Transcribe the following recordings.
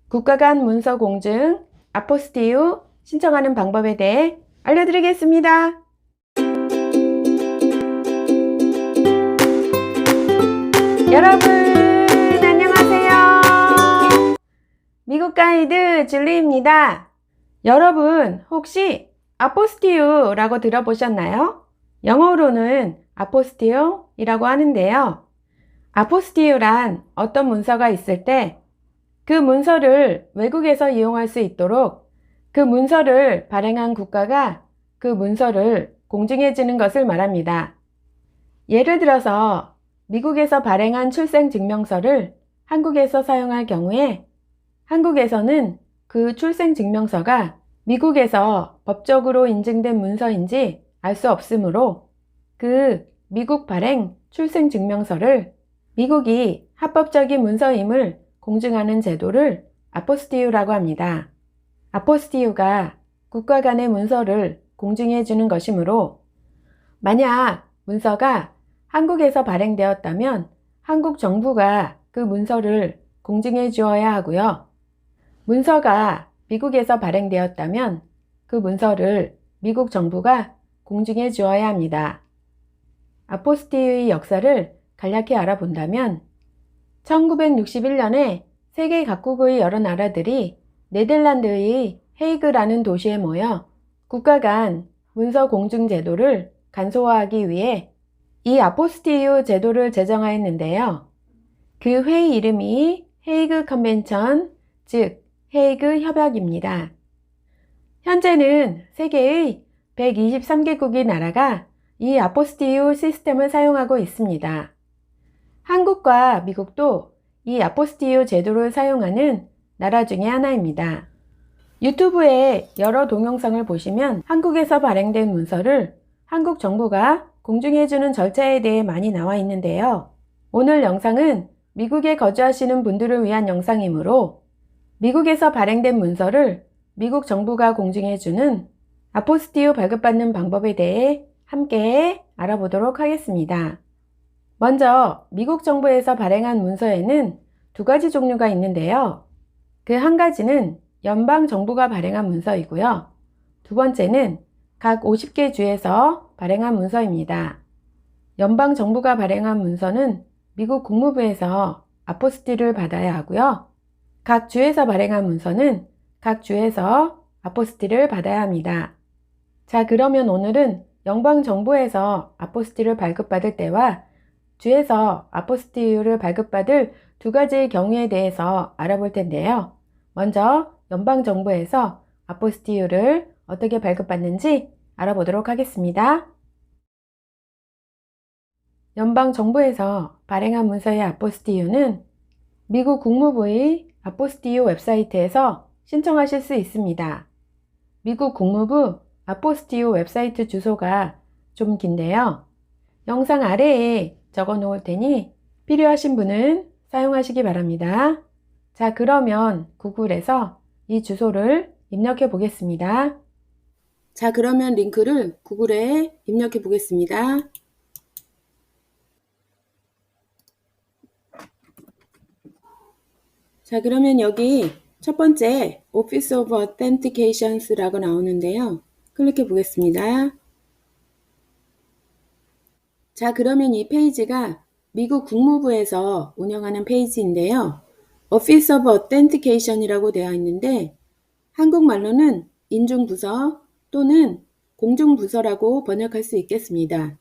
국가 간 문서 공증, 아포스티유 신청하는 방법에 대해 알려드리겠습니다. 여러분 안녕하세요. 미국 가이드 줄리입니다. 여러분 혹시 아포스티유라고 들어보셨나요? 영어로는 아포스티유이라고 하는데요. 아포스티유란 어떤 문서가 있을 때 그 문서를 외국에서 이용할 수 있도록 그 문서를 발행한 국가가 그 문서를 공증해 주는 것을 말합니다. 예를 들어서 미국에서 발행한 출생증명서를 한국에서 사용할 경우에 한국에서는 그 출생증명서가 미국에서 법적으로 인증된 문서인지 알 수 없으므로 그 미국 발행 출생증명서를 미국이 합법적인 문서임을 공증하는 제도를 아포스티유라고 합니다. 아포스티유가 국가 간의 문서를 공증해 주는 것이므로 만약 문서가 한국에서 발행되었다면 한국 정부가 그 문서를 공증해 주어야 하고요. 문서가 미국에서 발행되었다면 그 문서를 미국 정부가 공증해 주어야 합니다. 아포스티유의 역사를 간략히 알아본다면 1961년에 세계 각국의 여러 나라들이 네덜란드의 헤이그라는 도시에 모여 국가 간 문서 공증 제도를 간소화하기 위해 이 아포스티유 제도를 제정하였는데요. 그 회의 이름이 헤이그 컨벤션, 즉 헤이그 협약입니다. 현재는 세계의 123개국의 나라가 이 아포스티유 시스템을 사용하고 있습니다. 한국과 미국도 이 아포스티유 제도를 사용하는 나라 중에 하나입니다. 유튜브에 여러 동영상을 보시면 한국에서 발행된 문서를 한국 정부가 공증해주는 절차에 대해 많이 나와 있는데요. 오늘 영상은 미국에 거주하시는 분들을 위한 영상이므로 미국에서 발행된 문서를 미국 정부가 공증해주는 아포스티유 발급받는 방법에 대해 함께 알아보도록 하겠습니다. 먼저 미국 정부에서 발행한 문서에는 두 가지 종류가 있는데요. 그 한 가지는 연방 정부가 발행한 문서이고요. 두 번째는 각 50개 주에서 발행한 문서입니다. 연방 정부가 발행한 문서는 미국 국무부에서 아포스티를 받아야 하고요. 각 주에서 발행한 문서는 각 주에서 아포스티를 받아야 합니다. 자, 그러면 오늘은 연방 정부에서 아포스티를 발급받을 때와 주에서 아포스티유를 발급받을 두 가지의 경우에 대해서 알아볼 텐데요. 먼저 연방정부에서 아포스티유를 어떻게 발급받는지 알아보도록 하겠습니다. 연방정부에서 발행한 문서의 아포스티유는 미국 국무부의 아포스티유 웹사이트에서 신청하실 수 있습니다. 미국 국무부 아포스티유 웹사이트 주소가 좀 긴데요. 영상 아래에 적어 놓을 테니 필요하신 분은 사용하시기 바랍니다. 자, 그러면 구글에서 이 주소를 입력해 보겠습니다. 자, 그러면 링크를 구글에 입력해 보겠습니다. 자, 그러면 여기 첫 번째 Office of Authentications 라고 나오는데요. 클릭해 보겠습니다. 자, 그러면 이 페이지가 미국 국무부에서 운영하는 페이지인데요. Office of Authentication이라고 되어 있는데 한국말로는 인중부서 또는 공중부서라고 번역할 수 있겠습니다.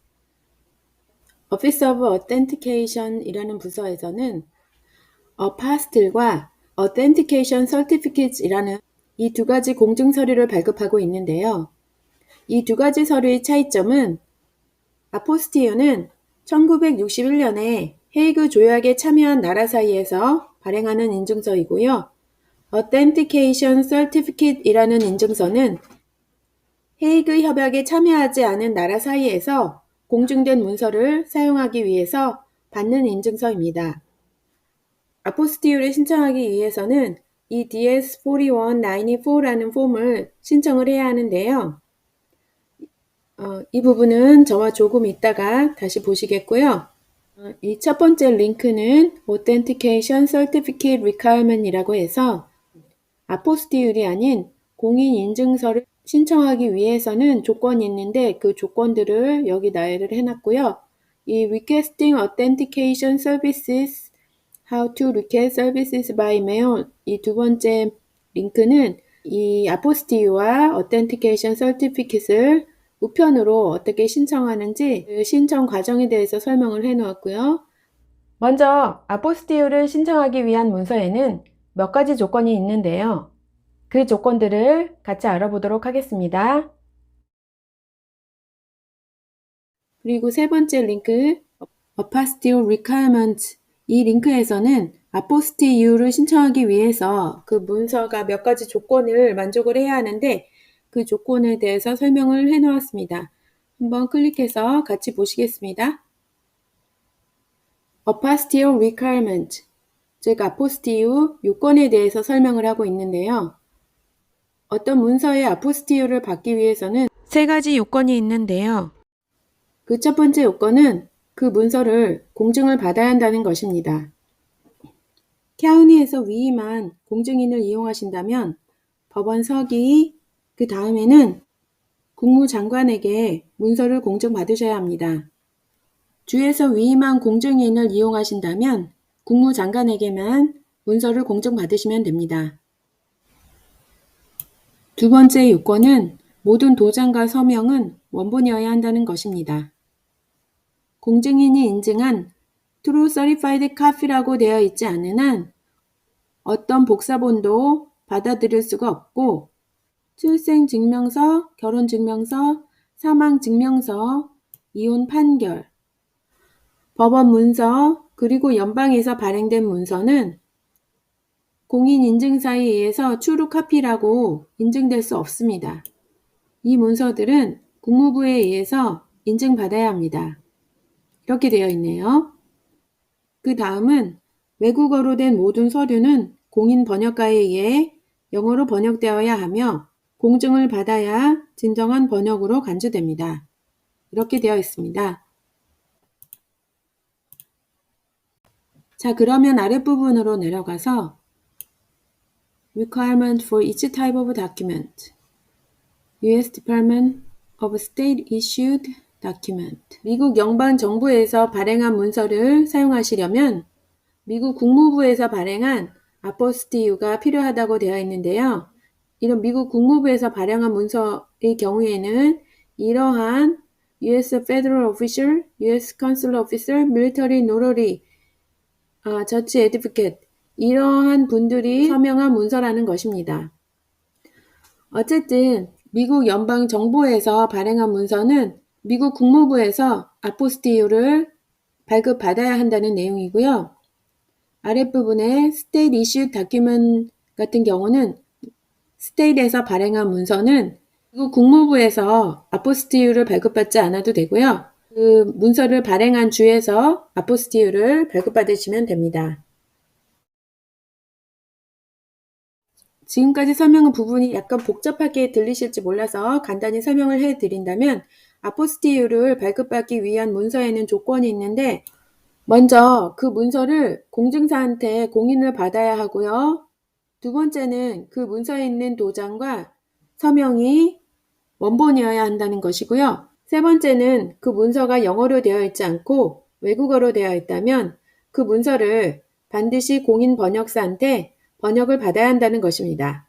Office of Authentication이라는 부서에서는 Apostille과 Authentication Certificates이라는 이 두 가지 공증 서류를 발급하고 있는데요. 이 두 가지 서류의 차이점은 아포스티유는 1961년에 헤이그 조약에 참여한 나라 사이에서 발행하는 인증서이고요. Authentication Certificate이라는 인증서는 헤이그 협약에 참여하지 않은 나라 사이에서 공증된 문서를 사용하기 위해서 받는 인증서입니다. 아포스티유를 신청하기 위해서는 이 DS4194라는 폼을 신청을 해야 하는데요. 이 부분은 저와 조금 이따가 다시 보시겠고요. 이 첫 번째 링크는 Authentication Certificate Requirement이라고 해서 아포스티율이 아닌 공인인증서를 신청하기 위해서는 조건이 있는데 그 조건들을 여기 나열을 해놨고요. 이 Requesting Authentication Services, How to Request Services by Mail 이 두 번째 링크는 이 아포스티유와 Authentication Certificate을 우편으로 어떻게 신청하는지 그 신청 과정에 대해서 설명을 해놓았고요. 먼저 아포스티유를 신청하기 위한 문서에는 몇 가지 조건이 있는데요. 그 조건들을 같이 알아보도록 하겠습니다. 그리고 세 번째 링크 Apostille Requirements 이 링크에서는 아포스티유를 신청하기 위해서 그 문서가 몇 가지 조건을 만족을 해야 하는데 그 조건에 대해서 설명을 해 놓았습니다. 한번 클릭해서 같이 보시겠습니다. Apostille Requirement 즉 아포스티유 요건에 대해서 설명을 하고 있는데요. 어떤 문서의 아포스티유를 받기 위해서는 세 가지 요건이 있는데요. 그 첫 번째 요건은 그 문서를 공증을 받아야 한다는 것입니다. 카운티에서 위임한 공증인을 이용하신다면 법원 서기, 그 다음에는 국무장관에게 문서를 공증받으셔야 합니다. 주에서 위임한 공증인을 이용하신다면 국무장관에게만 문서를 공증받으시면 됩니다. 두 번째 요건은 모든 도장과 서명은 원본이어야 한다는 것입니다. 공증인이 인증한 True Certified Copy라고 되어 있지 않은 한 어떤 복사본도 받아들일 수가 없고 출생증명서, 결혼증명서, 사망증명서, 이혼 판결, 법원 문서, 그리고 연방에서 발행된 문서는 공인인증사에 의해서 true copy라고 인증될 수 없습니다. 이 문서들은 국무부에 의해서 인증받아야 합니다. 이렇게 되어 있네요. 그 다음은 외국어로 된 모든 서류는 공인 번역가에 의해 영어로 번역되어야 하며 공증을 받아야 진정한 번역으로 간주됩니다. 이렇게 되어 있습니다. 자, 그러면 아랫부분으로 내려가서 Requirement for each type of document U.S. Department of State issued document 미국 연방정부에서 발행한 문서를 사용하시려면 미국 국무부에서 발행한 아포스티유가 필요하다고 되어 있는데요. 이런 미국 국무부에서 발행한 문서의 경우에는 이러한 U.S. Federal Official, U.S. Consular Officer, Military Notary, Judge Advocate 이러한 분들이 서명한 문서라는 것입니다. 어쨌든 미국 연방정부에서 발행한 문서는 미국 국무부에서 아포스티유를 발급받아야 한다는 내용이고요. 아랫부분에 State Issued Document 같은 경우는 스테이트에서 발행한 문서는 미국 국무부에서 아포스티유를 발급받지 않아도 되고요. 그 문서를 발행한 주에서 아포스티유를 발급받으시면 됩니다. 지금까지 설명한 부분이 약간 복잡하게 들리실지 몰라서 간단히 설명을 해드린다면 아포스티유를 발급받기 위한 문서에는 조건이 있는데 먼저 그 문서를 공증사한테 공인을 받아야 하고요. 두 번째는 그 문서에 있는 도장과 서명이 원본이어야 한다는 것이고요. 세 번째는 그 문서가 영어로 되어 있지 않고 외국어로 되어 있다면 그 문서를 반드시 공인 번역사한테 번역을 받아야 한다는 것입니다.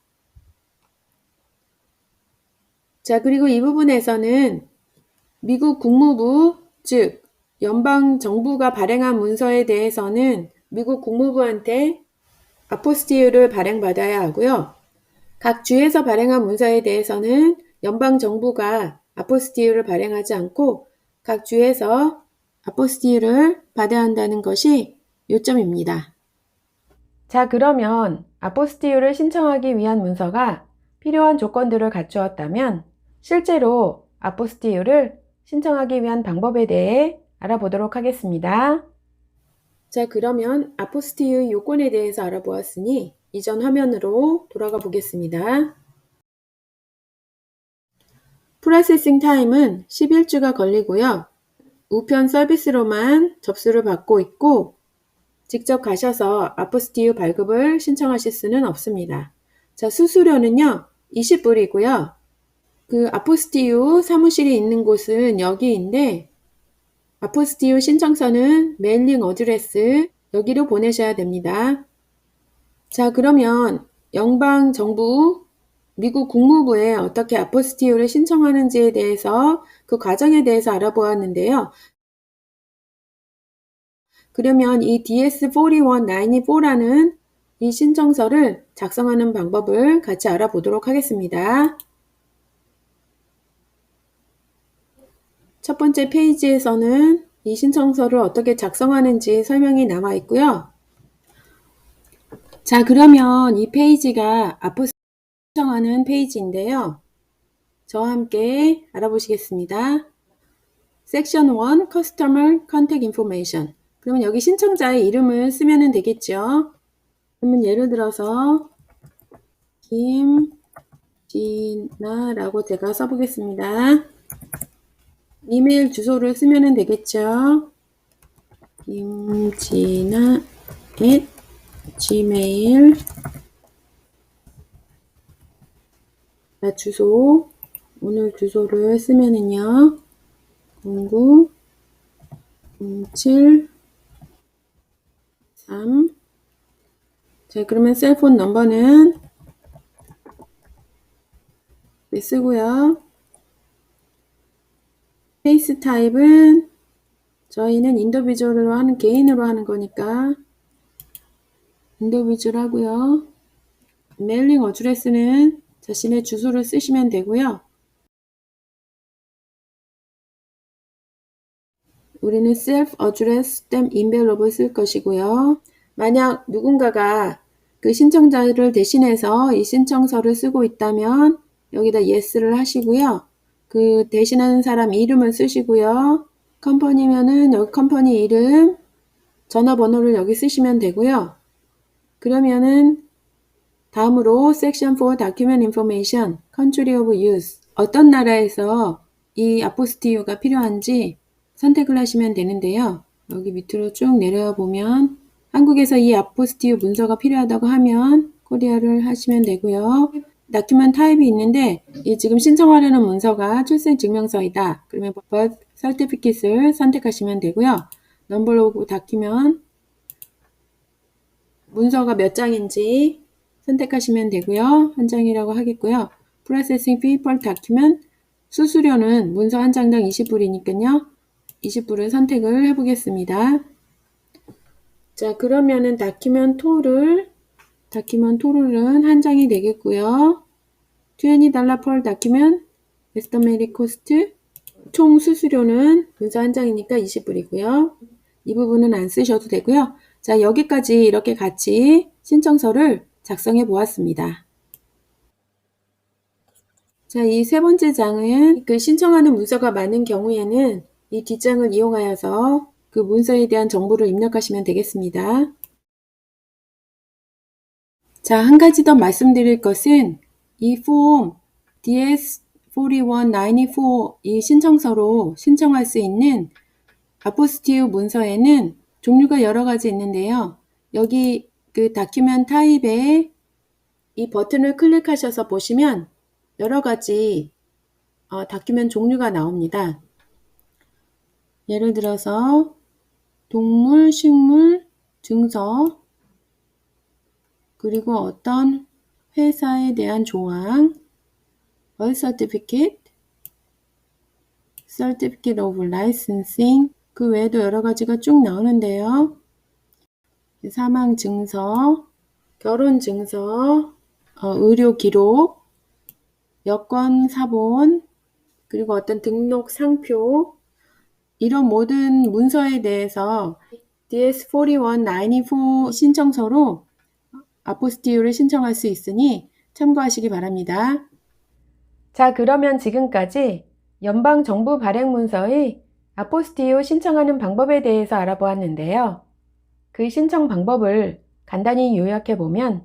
자, 그리고 이 부분에서는 미국 국무부, 즉 연방정부가 발행한 문서에 대해서는 미국 국무부한테 아포스티유를 발행받아야 하고요. 각 주에서 발행한 문서에 대해서는 연방정부가 아포스티유를 발행하지 않고 각 주에서 아포스티유를 받아야 한다는 것이 요점입니다. 자, 그러면 아포스티유를 신청하기 위한 문서가 필요한 조건들을 갖추었다면 실제로 아포스티유를 신청하기 위한 방법에 대해 알아보도록 하겠습니다. 자, 그러면 아포스티유 요건에 대해서 알아보았으니 이전 화면으로 돌아가 보겠습니다. 프로세싱 타임은 11주가 걸리고요. 우편 서비스로만 접수를 받고 있고 직접 가셔서 아포스티유 발급을 신청하실 수는 없습니다. 자, 수수료는요, 20불이고요. 그 아포스티유 사무실이 있는 곳은 여기인데, 아포스티유 신청서는 메일링 어드레스 여기로 보내셔야 됩니다. 자, 그러면 연방정부 미국 국무부에 어떻게 아포스티유를 신청하는지에 대해서 그 과정에 대해서 알아보았는데요. 그러면 이 DS4194라는 이 신청서를 작성하는 방법을 같이 알아보도록 하겠습니다. 첫 번째 페이지에서는 이 신청서를 어떻게 작성하는지 설명이 나와 있고요. 자, 그러면 이 페이지가 아포스티유 신청하는 페이지인데요. 저와 함께 알아보시겠습니다. 섹션 1 Customer Contact Information. 그러면 여기 신청자의 이름을 쓰면 되겠죠. 그러면 예를 들어서 김진아라고 제가 써보겠습니다. 이메일 주소를 쓰면 되겠죠. 김진아 @gmail 주소 오늘 주소를 쓰면은요 09 07 3 자, 그러면 셀폰 넘버는 쓰고요. 페이스 타입은 저희는 인디비주얼로 하는 개인으로 하는 거니까 인디비주얼 하고요. 메일링 어드레스는 자신의 주소를 쓰시면 되고요. 우리는 self address stamp envelope을 쓸 것이고요. 만약 누군가가 그 신청자를 대신해서 이 신청서를 쓰고 있다면 여기다 yes를 하시고요. 그 대신하는 사람 이름을 쓰시고요. 컴퍼니면은 여기 컴퍼니 이름, 전화번호를 여기 쓰시면 되고요. 그러면은 다음으로 Section 4 Document Information, Country of Use. 어떤 나라에서 이 아포스티유가 필요한지 선택을 하시면 되는데요. 여기 밑으로 쭉 내려와 보면 한국에서 이 아포스티유 문서가 필요하다고 하면 코리아를 하시면 되고요. 다큐ment 타입이 있는데 이 지금 신청하려는 문서가 출생증명서이다. 그러면 birth certificate을 선택하시면 되고요. number of document 문서가 몇 장인지 선택하시면 되고요. 한 장이라고 하겠고요. Processing fee per document 수수료는 문서 한 장당 20불이니까요. 20불을 선택을 해보겠습니다. 자, 그러면은 다큐ment total은 한 장이 되겠고요. $20 per document estimated cost 총 수수료는 문서 한 장이니까 20불이고요. 이 부분은 안 쓰셔도 되고요. 자, 여기까지 이렇게 같이 신청서를 작성해 보았습니다. 자, 이 세 번째 장은 그 신청하는 문서가 많은 경우에는 이 뒷장을 이용하여서 그 문서에 대한 정보를 입력하시면 되겠습니다. 자, 한 가지 더 말씀드릴 것은 이 폼 DS4194 이 신청서로 신청할 수 있는 아포스티유 문서에는 종류가 여러 가지 있는데요. 여기 그 다큐ment 타입에 이 버튼을 클릭하셔서 보시면 여러 가지 다큐ment 종류가 나옵니다. 예를 들어서 동물, 식물, 증서, 그리고 어떤 회사에 대한 조항, birth certificate, certificate of licensing, 그 외에도 여러 가지가 쭉 나오는데요. 사망 증서, 결혼 증서, 의료 기록, 여권 사본, 그리고 어떤 등록 상표, 이런 모든 문서에 대해서 DS4194 신청서로 아포스티유를 신청할 수 있으니 참고하시기 바랍니다. 자, 그러면 지금까지 연방정부 발행문서의 아포스티유 신청하는 방법에 대해서 알아보았는데요. 그 신청 방법을 간단히 요약해보면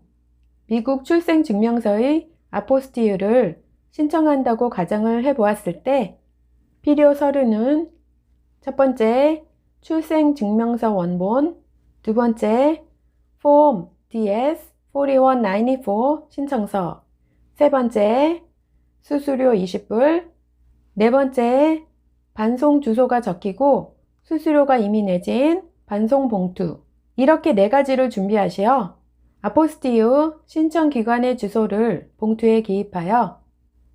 미국 출생증명서의 아포스티유를 신청한다고 가정을 해보았을 때 필요 서류는 첫 번째, 출생증명서 원본, 두 번째, 폼 4194 신청서. 세 번째, 수수료 20불. 네 번째, 반송 주소가 적히고 수수료가 이미 내진 반송 봉투. 이렇게 네 가지를 준비하시어 아포스티유 신청 기관의 주소를 봉투에 기입하여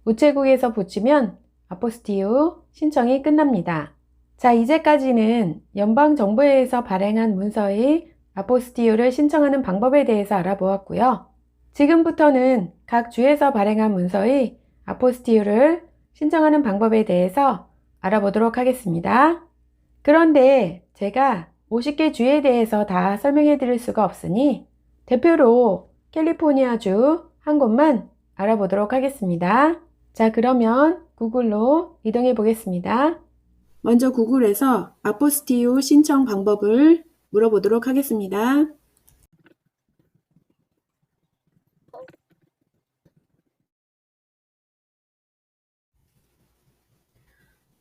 우체국에서 붙이면 아포스티유 신청이 끝납니다. 자, 이제까지는 연방정부에서 발행한 문서의 아포스티유를 신청하는 방법에 대해서 알아보았고요. 지금부터는 각 주에서 발행한 문서의 아포스티유를 신청하는 방법에 대해서 알아보도록 하겠습니다. 그런데 제가 50개 주에 대해서 다 설명해 드릴 수가 없으니 대표로 캘리포니아주 한 곳만 알아보도록 하겠습니다. 자, 그러면 구글로 이동해 보겠습니다. 먼저 구글에서 아포스티유 신청 방법을 물어보도록 하겠습니다.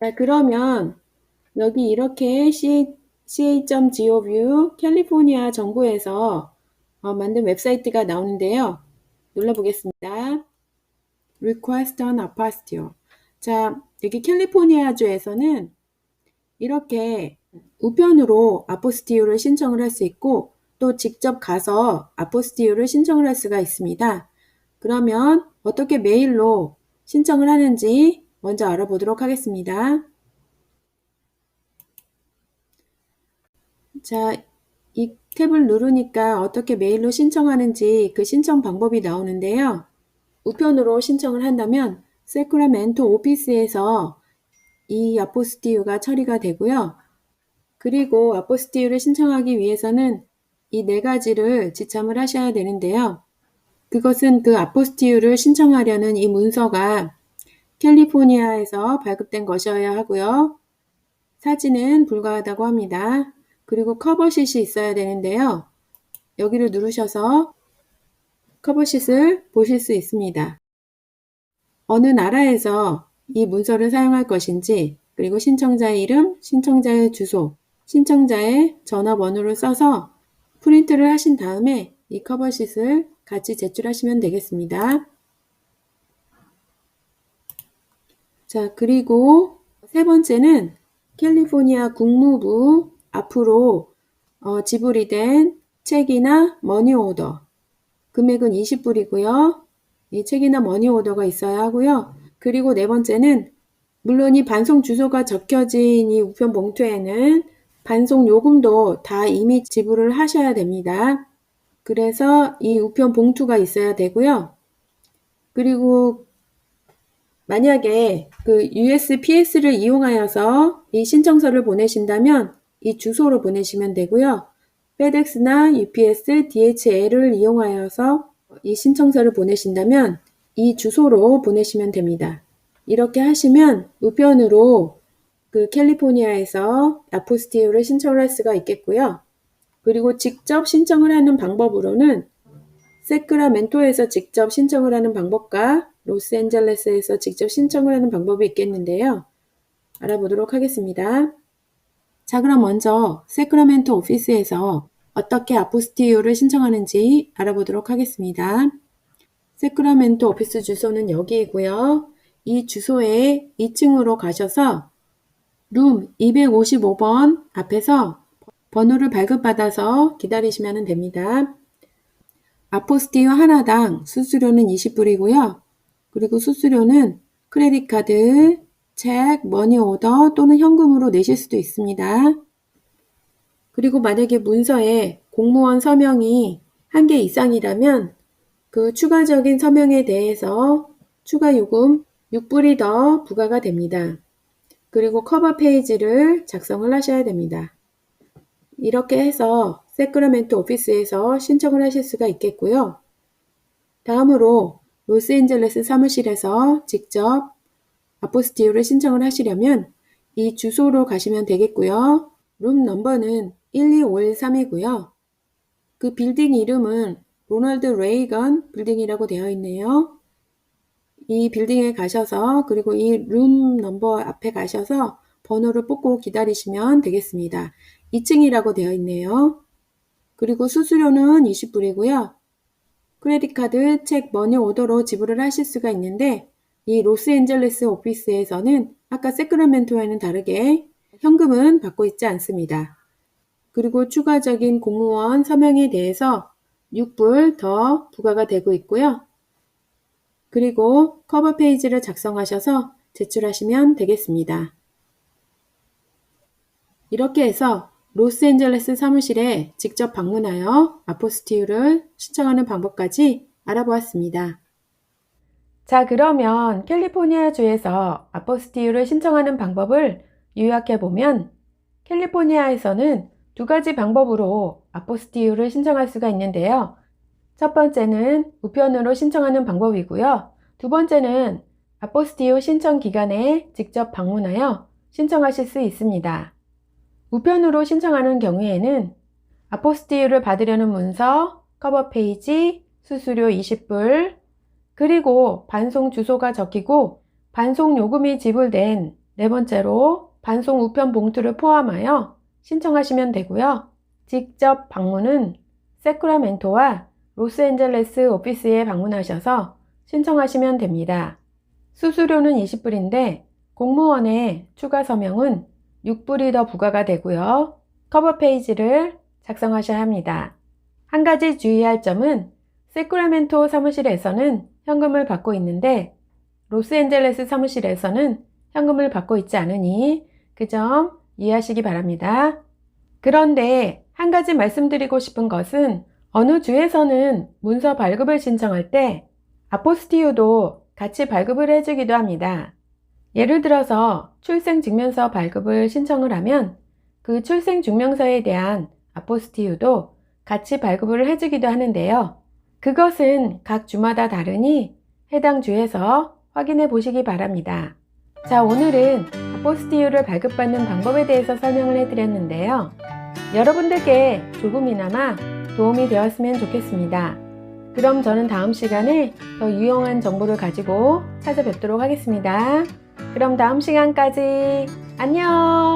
자, 그러면 여기 이렇게 ca.gov 캘리포니아 정부에서 만든 웹사이트가 나오는데요. 눌러보겠습니다. Request an apostille. 자, 여기 캘리포니아주에서는 이렇게 우편으로 아포스티유를 신청을 할 수 있고 또 직접 가서 아포스티유를 신청을 할 수가 있습니다. 그러면 어떻게 메일로 신청을 하는지 먼저 알아보도록 하겠습니다. 자, 이 탭을 누르니까 어떻게 메일로 신청하는지 그 신청 방법이 나오는데요. 우편으로 신청을 한다면 세크라멘토 오피스에서 이 아포스티유가 처리가 되고요. 그리고 아포스티유를 신청하기 위해서는 이 네 가지를 지참을 하셔야 되는데요. 그것은 그 아포스티유를 신청하려는 이 문서가 캘리포니아에서 발급된 것이어야 하고요. 사진은 불가하다고 합니다. 그리고 커버시트이 있어야 되는데요. 여기를 누르셔서 커버시트를 보실 수 있습니다. 어느 나라에서 이 문서를 사용할 것인지, 그리고 신청자의 이름, 신청자의 주소, 신청자의 전화번호를 써서 프린트를 하신 다음에 이 커버시트를 같이 제출하시면 되겠습니다. 자, 그리고 세 번째는 캘리포니아 국무부 앞으로 지불이 된 책이나 머니오더. 금액은 20불이고요. 이 책이나 머니오더가 있어야 하고요. 그리고 네 번째는 물론 이 반송 주소가 적혀진 이 우편 봉투에는 반송 요금도 다 이미 지불을 하셔야 됩니다. 그래서 이 우편 봉투가 있어야 되고요. 그리고 만약에 그 USPS를 이용하여서 이 신청서를 보내신다면 이 주소로 보내시면 되고요. FedEx나 UPS, DHL을 이용하여서 이 신청서를 보내신다면 이 주소로 보내시면 됩니다. 이렇게 하시면 우편으로 그 캘리포니아에서 아포스티유를 신청을 할 수가 있겠고요. 그리고 직접 신청을 하는 방법으로는 세크라멘토에서 직접 신청을 하는 방법과 로스앤젤레스에서 직접 신청을 하는 방법이 있겠는데요. 알아보도록 하겠습니다. 자, 그럼 먼저 세크라멘토 오피스에서 어떻게 아포스티유를 신청하는지 알아보도록 하겠습니다. 세크라멘토 오피스 주소는 여기이고요. 이 주소에 2층으로 가셔서 룸 255번 앞에서 번호를 발급받아서 기다리시면 됩니다. 아포스티유 하나당 수수료는 20불이고요. 그리고 수수료는 크레딧카드, 책, 머니오더 또는 현금으로 내실 수도 있습니다. 그리고 만약에 문서에 공무원 서명이 1개 이상이라면 그 추가적인 서명에 대해서 추가 요금 6불이 더 부과가 됩니다. 그리고 커버 페이지를 작성을 하셔야 됩니다. 이렇게 해서 세크라멘토 오피스에서 신청을 하실 수가 있겠고요. 다음으로 로스앤젤레스 사무실에서 직접 아포스티유를 신청을 하시려면 이 주소로 가시면 되겠고요. 룸 넘버는 12513이고요. 그 빌딩 이름은 로널드 레이건 빌딩이라고 되어 있네요. 이 빌딩에 가셔서 그리고 이 룸 넘버 앞에 가셔서 번호를 뽑고 기다리시면 되겠습니다. 2층이라고 되어 있네요. 그리고 수수료는 20불이고요. 크레딧 카드, 책, 머니 오더로 지불을 하실 수가 있는데 이 로스앤젤레스 오피스에서는 아까 세크라멘토와는 다르게 현금은 받고 있지 않습니다. 그리고 추가적인 공무원 서명에 대해서 6불 더 부과가 되고 있고요. 그리고 커버 페이지를 작성하셔서 제출하시면 되겠습니다. 이렇게 해서 로스앤젤레스 사무실에 직접 방문하여 아포스티유를 신청하는 방법까지 알아보았습니다. 자, 그러면 캘리포니아 주에서 아포스티유를 신청하는 방법을 요약해보면 캘리포니아에서는 두 가지 방법으로 아포스티유를 신청할 수가 있는데요. 첫 번째는 우편으로 신청하는 방법이고요. 두 번째는 아포스티유 신청 기관에 직접 방문하여 신청하실 수 있습니다. 우편으로 신청하는 경우에는 아포스티유를 받으려는 문서, 커버 페이지, 수수료 20불, 그리고 반송 주소가 적히고 반송 요금이 지불된 네 번째로 반송 우편 봉투를 포함하여 신청하시면 되고요. 직접 방문은 세크라멘토와 로스앤젤레스 오피스에 방문하셔서 신청하시면 됩니다. 수수료는 20불인데 공무원의 추가 서명은 6불이 더 부과가 되고요. 커버 페이지를 작성하셔야 합니다. 한 가지 주의할 점은 세크라멘토 사무실에서는 현금을 받고 있는데 로스앤젤레스 사무실에서는 현금을 받고 있지 않으니 그 점 이해하시기 바랍니다. 그런데 한 가지 말씀드리고 싶은 것은 어느 주에서는 문서 발급을 신청할 때 아포스티유도 같이 발급을 해주기도 합니다. 예를 들어서 출생증명서 발급을 신청을 하면 그 출생증명서에 대한 아포스티유도 같이 발급을 해주기도 하는데요. 그것은 각 주마다 다르니 해당 주에서 확인해 보시기 바랍니다. 자, 오늘은 아포스티유를 발급받는 방법에 대해서 설명을 해드렸는데요. 여러분들께 조금이나마 도움이 되었으면 좋겠습니다. 그럼 저는 다음 시간에 더 유용한 정보를 가지고 찾아뵙도록 하겠습니다. 그럼 다음 시간까지 안녕!